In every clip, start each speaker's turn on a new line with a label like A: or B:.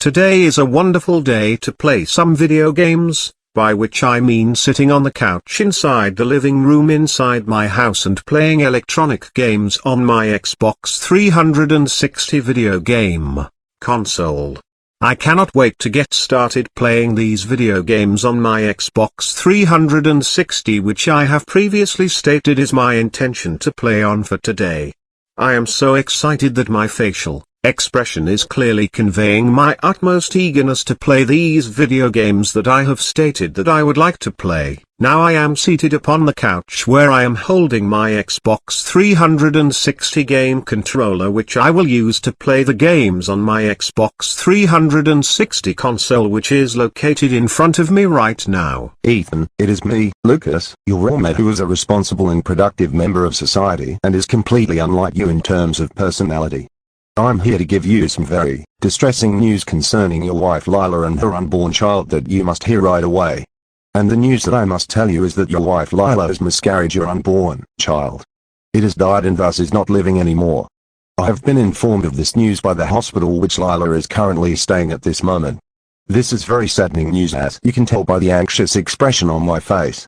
A: Today is a wonderful day to play some video games, by which I mean sitting on the couch inside the living room inside my house and playing electronic games on my Xbox 360 video game console. I cannot wait to get started playing these video games on my Xbox 360, which I have previously stated is my intention to play on for today. I am so excited that my facial expression is clearly conveying my utmost eagerness to play these video games that I have stated that I would like to play. Now I am seated upon the couch where I am holding my Xbox 360 game controller, which I will use to play the games on my Xbox 360 console, which is located in front of me right now.
B: Ethan, it is me, Lucas, your roommate, who is a responsible and productive member of society and is completely unlike you in terms of personality. I'm here to give you some very distressing news concerning your wife Lila and her unborn child that you must hear right away. And the news that I must tell you is that your wife Lila has miscarried your unborn child. It has died and thus is not living anymore. I have been informed of this news by the hospital which Lila is currently staying at this moment. This is very saddening news, as you can tell by the anxious expression on my face.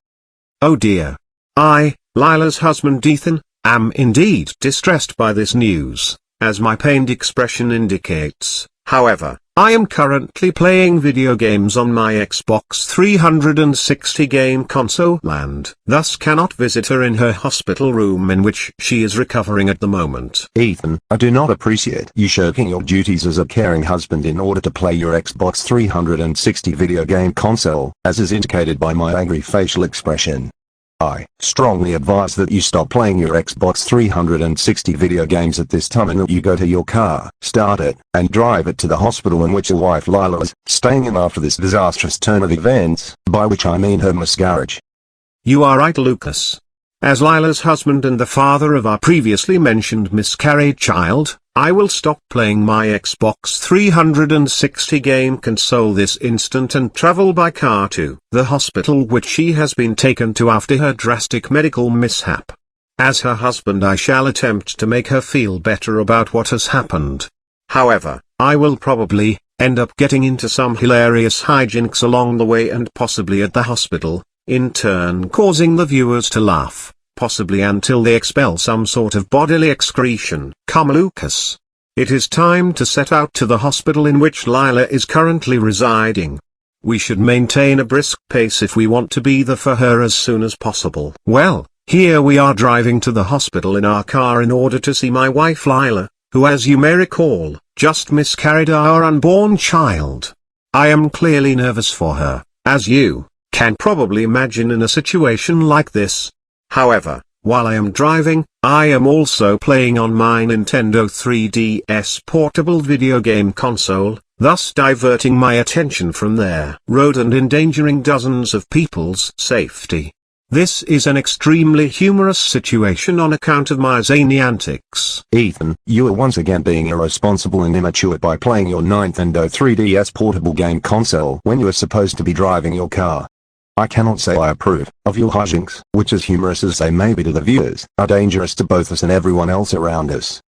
A: Oh dear. I, Lila's husband Ethan, am indeed distressed by this news, as my pained expression indicates. However, I am currently playing video games on my Xbox 360 game console and thus cannot visit her in her hospital room in which she is recovering at the moment.
B: Ethan, I do not appreciate you shirking your duties as a caring husband in order to play your Xbox 360 video game console, as is indicated by my angry facial expression. I strongly advise that you stop playing your Xbox 360 video games at this time and that you go to your car, start it, and drive it to the hospital in which your wife Lila is staying in after this disastrous turn of events, by which I mean her miscarriage.
A: You are right, Lucas. As Lila's husband and the father of our previously mentioned miscarried child, I will stop playing my Xbox 360 game console this instant and travel by car to the hospital which she has been taken to after her drastic medical mishap. As her husband, I shall attempt to make her feel better about what has happened. However, I will probably end up getting into some hilarious hijinks along the way and possibly at the hospital, in turn causing the viewers to laugh, possibly until they expel some sort of bodily excretion. Come Lucas. It is time to set out to the hospital in which Lila is currently residing. We should maintain a brisk pace if we want to be there for her as soon as possible. Well, here we are driving to the hospital in our car in order to see my wife Lila, who, as you may recall, just miscarried our unborn child. I am clearly nervous for her, as you can probably imagine in a situation like this. However, while I am driving, I am also playing on my Nintendo 3DS portable video game console, thus diverting my attention from their road and endangering dozens of people's safety. This is an extremely humorous situation on account of my zany antics.
B: Ethan, you are once again being irresponsible and immature by playing your Nintendo 3DS portable game console when you are supposed to be driving your car. I cannot say I approve of your hijinks, which, as humorous as they may be to the viewers, are dangerous to both us and everyone else around us.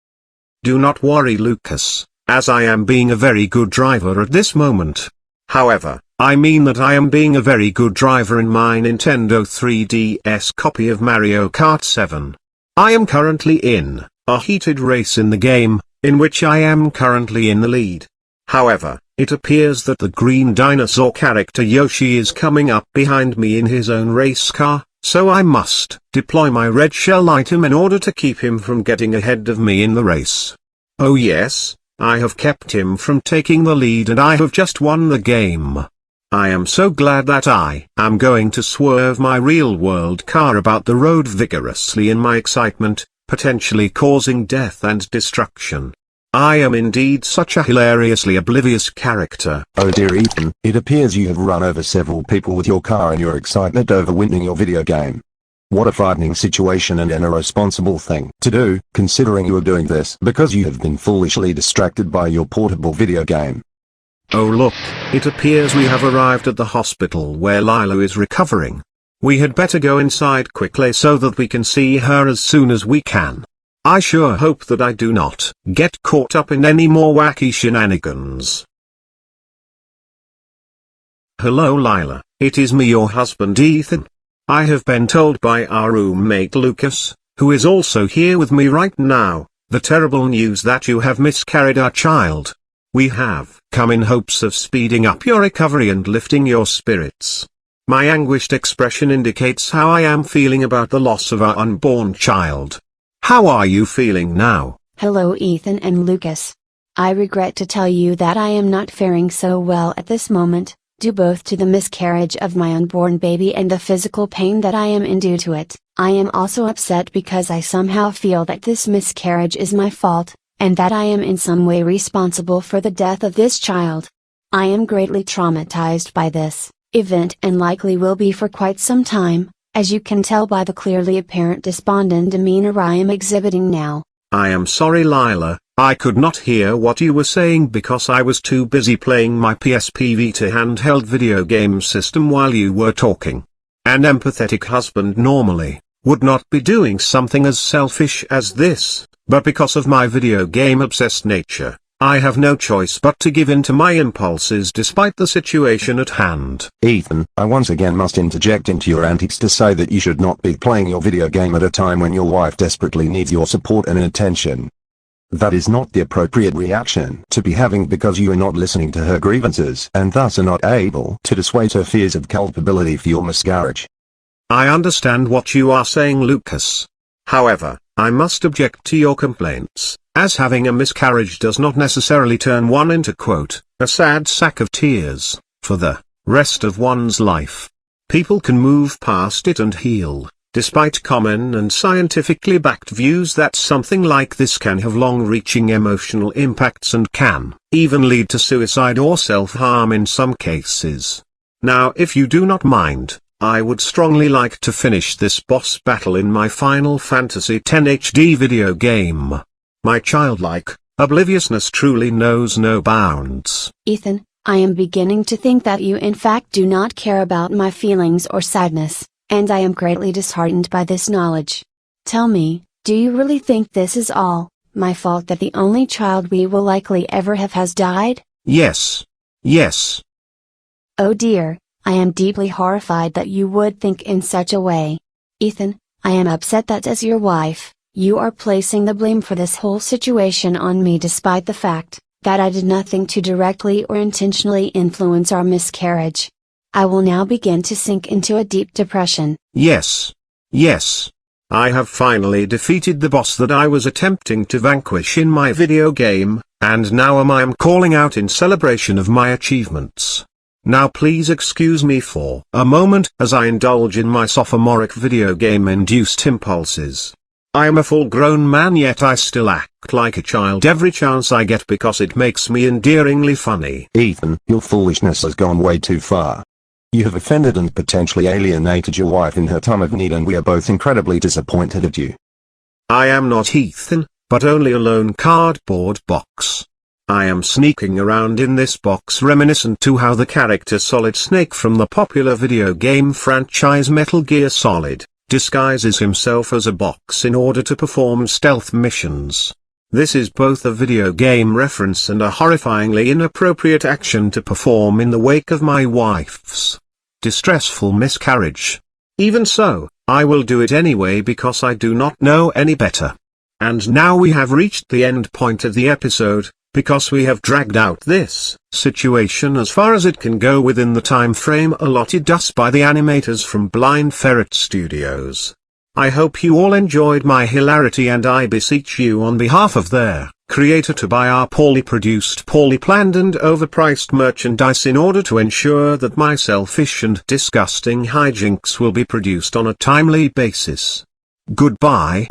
A: Do not worry, Lucas, as I am being a very good driver at this moment. However, I mean that I am being a very good driver in my Nintendo 3DS copy of Mario Kart 7. I am currently in a heated race in the game, in which I am currently in the lead. However, it appears that the green dinosaur character Yoshi is coming up behind me in his own race car, so I must deploy my red shell item in order to keep him from getting ahead of me in the race. Oh yes, I have kept him from taking the lead and I have just won the game. I am so glad that I am going to swerve my real-world car about the road vigorously in my excitement, potentially causing death and destruction. I am indeed such a hilariously oblivious character.
B: Oh dear Ethan, it appears you have run over several people with your car in your excitement over winning your video game. What a frightening situation and an irresponsible thing to do, considering you are doing this because you have been foolishly distracted by your portable video game.
A: Oh look, it appears we have arrived at the hospital where Lila is recovering. We had better go inside quickly so that we can see her as soon as we can. I sure hope that I do not get caught up in any more wacky shenanigans. Hello Lila, it is me, your husband Ethan. I have been told by our roommate Lucas, who is also here with me right now, the terrible news that you have miscarried our child. We have come in hopes of speeding up your recovery and lifting your spirits. My anguished expression indicates how I am feeling about the loss of our unborn child. How are you feeling now?
C: Hello Ethan and Lucas. I regret to tell you that I am not faring so well at this moment, due both to the miscarriage of my unborn baby and the physical pain that I am in due to it. I am also upset because I somehow feel that this miscarriage is my fault, and that I am in some way responsible for the death of this child. I am greatly traumatized by this event and likely will be for quite some time, as you can tell by the clearly apparent despondent demeanor I am exhibiting now.
A: I am sorry Lila, I could not hear what you were saying because I was too busy playing my PSP Vita handheld video game system while you were talking. An empathetic husband normally would not be doing something as selfish as this, but because of my video game obsessed nature, I have no choice but to give in to my impulses despite the situation at hand.
B: Ethan, I once again must interject into your antics to say that you should not be playing your video game at a time when your wife desperately needs your support and attention. That is not the appropriate reaction to be having because you are not listening to her grievances and thus are not able to dissuade her fears of culpability for your miscarriage.
A: I understand what you are saying, Lucas. However, I must object to your complaints, as having a miscarriage does not necessarily turn one into quote, a sad sack of tears, for the rest of one's life. People can move past it and heal, despite common and scientifically backed views that something like this can have long-reaching emotional impacts and can even lead to suicide or self-harm in some cases. Now if you do not mind, I would strongly like to finish this boss battle in my Final Fantasy X HD video game. My childlike obliviousness truly knows no bounds.
C: Ethan, I am beginning to think that you in fact do not care about my feelings or sadness, and I am greatly disheartened by this knowledge. Tell me, do you really think this is all my fault that the only child we will likely ever have has died?
A: Yes. Yes.
C: Oh dear, I am deeply horrified that you would think in such a way. Ethan, I am upset that as your wife, you are placing the blame for this whole situation on me despite the fact that I did nothing to directly or intentionally influence our miscarriage. I will now begin to sink into a deep depression.
A: Yes. Yes. I have finally defeated the boss that I was attempting to vanquish in my video game, and now I am calling out in celebration of my achievements. Now please excuse me for a moment as I indulge in my sophomoric video game-induced impulses. I am a full-grown man yet I still act like a child every chance I get because it makes me endearingly funny.
B: Ethan, your foolishness has gone way too far. You have offended and potentially alienated your wife in her time of need and we are both incredibly disappointed at you.
A: I am not Ethan, but only a lone cardboard box. I am sneaking around in this box reminiscent to how the character Solid Snake from the popular video game franchise Metal Gear Solid disguises himself as a box in order to perform stealth missions. This is both a video game reference and a horrifyingly inappropriate action to perform in the wake of my wife's distressful miscarriage. Even so, I will do it anyway because I do not know any better. And now we have reached the end point of the episode, because we have dragged out this situation as far as it can go within the time frame allotted us by the animators from Blind Ferret Studios. I hope you all enjoyed my hilarity and I beseech you on behalf of their creator to buy our poorly produced, poorly planned and overpriced merchandise in order to ensure that my selfish and disgusting hijinks will be produced on a timely basis. Goodbye.